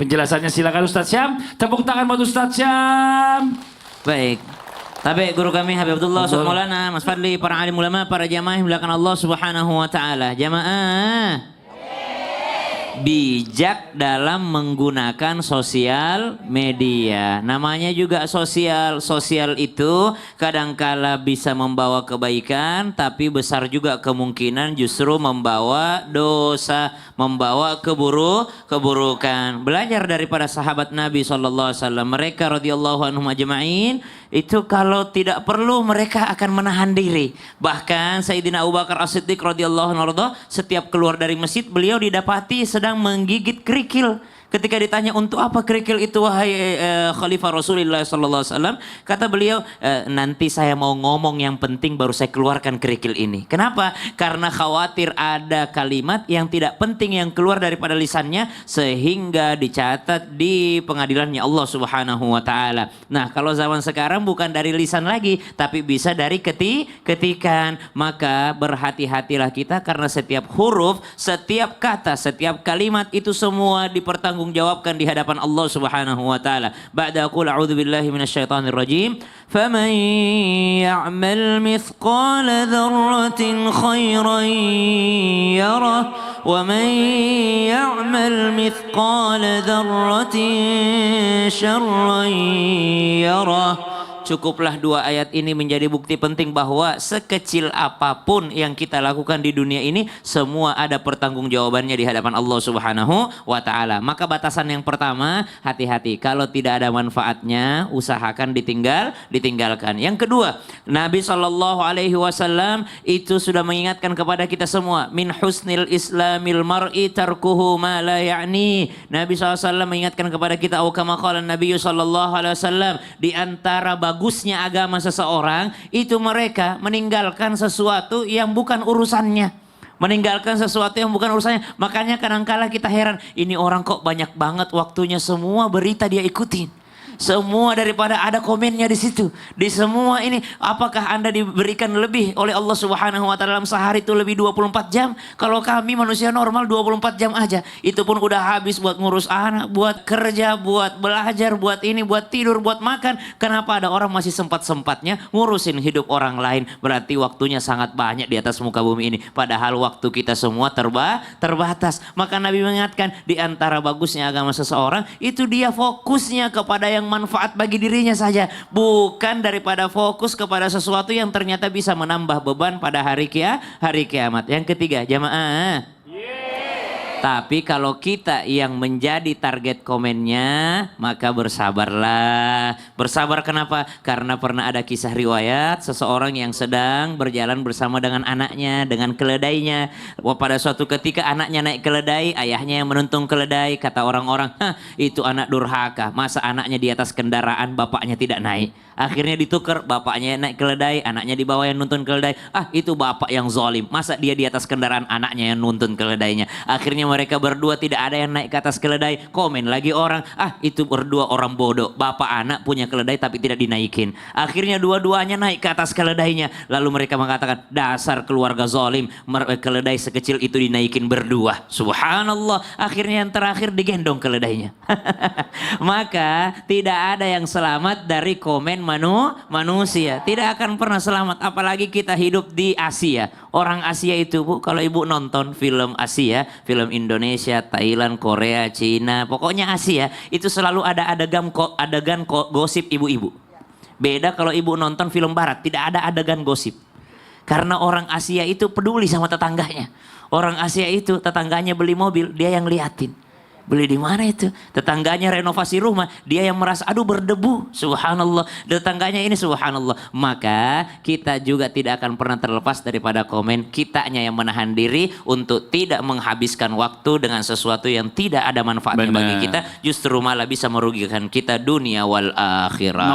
penjelasannya. Silakan Ustadz Syam. Tepuk tangan buat Ustadz Syam. Baik. Tapi guru kami Habib Abdullah Ustaz Maulana, Mas Fadli, para alim ulama, para jamaah yang dimuliakan Allah Subhanahu wa taala. Jamaah bijak dalam menggunakan sosial media. Namanya juga sosial. Sosial itu kadangkala bisa membawa kebaikan, tapi besar juga kemungkinan justru membawa dosa, membawa keburukan. Belajar daripada sahabat Nabi SAW. Mereka radhiyallahu anhum ajma'in, itu kalau tidak perlu mereka akan menahan diri. Bahkan Sayyidina Abu Bakar As-Siddiq radhiyallahu anhu, setiap keluar dari masjid beliau didapati sedang menggigit kerikil. Ketika ditanya untuk apa kerikil itu wahai Khalifah Rasulullah SAW, kata beliau, nanti saya mau ngomong yang penting baru saya keluarkan kerikil ini. Kenapa? Karena khawatir ada kalimat yang tidak penting yang keluar daripada lisannya sehingga dicatat di pengadilannya Allah Subhanahu wa taala. Nah, kalau zaman sekarang bukan dari lisan lagi, tapi bisa dari ketikan. Maka berhati-hatilah kita karena setiap huruf, setiap kata, setiap kalimat itu semua dipertanggungjawabkan di hadapan Allah Subhanahu wa taala. Ba'da aqul a'udzu billahi minasyaitonir rajim. Faman ya'mal mithqala dzarratin khairan yarah wa man ya'mal mithqala dzarratin syarran yarah. Cukuplah dua ayat ini menjadi bukti penting bahwa sekecil apapun yang kita lakukan di dunia ini semua ada pertanggungjawabannya di hadapan Allah Subhanahu wa taala. Maka batasan yang pertama, hati-hati kalau tidak ada manfaatnya usahakan ditinggalkan. Yang kedua, Nabi SAW itu sudah mengingatkan kepada kita semua, min husnil islamil mar'i tarkuhu ma la ya'ni. Nabi SAW mengingatkan kepada kita, au kama qala Nabi SAW, di antara bagusnya agama seseorang itu mereka meninggalkan sesuatu yang bukan urusannya. Meninggalkan sesuatu yang bukan urusannya. Makanya kadang-kala kita heran, ini orang kok banyak banget waktunya semua berita dia ikutin. Semua daripada ada komennya di situ. Di semua ini, apakah Anda diberikan lebih oleh Allah Subhanahu wa taala dalam sehari itu lebih 24 jam? Kalau kami manusia normal 24 jam aja. Itu pun udah habis buat ngurus anak, buat kerja, buat belajar, buat ini, buat tidur, buat makan. Kenapa ada orang masih sempat-sempatnya ngurusin hidup orang lain? Berarti waktunya sangat banyak di atas muka bumi ini. Padahal waktu kita semua terbatas. Maka Nabi mengingatkan, di antara bagusnya agama seseorang itu dia fokusnya kepada yang manfaat bagi dirinya saja, bukan daripada fokus kepada sesuatu yang ternyata bisa menambah beban pada hari kiamat. Yang ketiga, jamaah. Tapi kalau kita yang menjadi target komennya, maka bersabarlah. Bersabar kenapa? Karena pernah ada kisah riwayat seseorang yang sedang berjalan bersama dengan anaknya, dengan keledainya. Pada suatu ketika anaknya naik keledai, ayahnya yang menuntun keledai. Kata orang-orang, itu anak durhaka. Masa anaknya di atas kendaraan, bapaknya tidak naik. Akhirnya ditukar, bapaknya naik keledai, anaknya di bawah yang nuntun keledai. Itu bapak yang zalim. Masa dia di atas kendaraan, anaknya yang nuntun keledainya. Akhirnya mereka berdua tidak ada yang naik ke atas keledai. Komen lagi orang, itu berdua orang bodoh. Bapak anak punya keledai tapi tidak dinaikin. Akhirnya dua-duanya naik ke atas keledainya. Lalu mereka mengatakan, dasar keluarga zalim, keledai sekecil itu dinaikin berdua. Subhanallah. Akhirnya yang terakhir digendong keledainya. Maka tidak ada yang selamat dari komen manusia. Tidak akan pernah selamat. Apalagi kita hidup di Asia. Orang Asia itu, Bu, kalau ibu nonton film Asia, film Indonesia, Thailand, Korea, Cina, pokoknya Asia, itu selalu ada adegan gosip ibu-ibu. Beda kalau ibu nonton film Barat, tidak ada adegan gosip. Karena orang Asia itu peduli sama tetangganya. Orang Asia itu tetangganya beli mobil, dia yang liatin. Beli di mana itu? Tetangganya renovasi rumah, dia yang merasa aduh berdebu. Subhanallah. Tetangganya ini subhanallah. Maka kita juga tidak akan pernah terlepas daripada komen. Kitanya yang menahan diri untuk tidak menghabiskan waktu dengan sesuatu yang tidak ada manfaatnya bagi kita. Justru malah bisa merugikan kita dunia wal akhirah.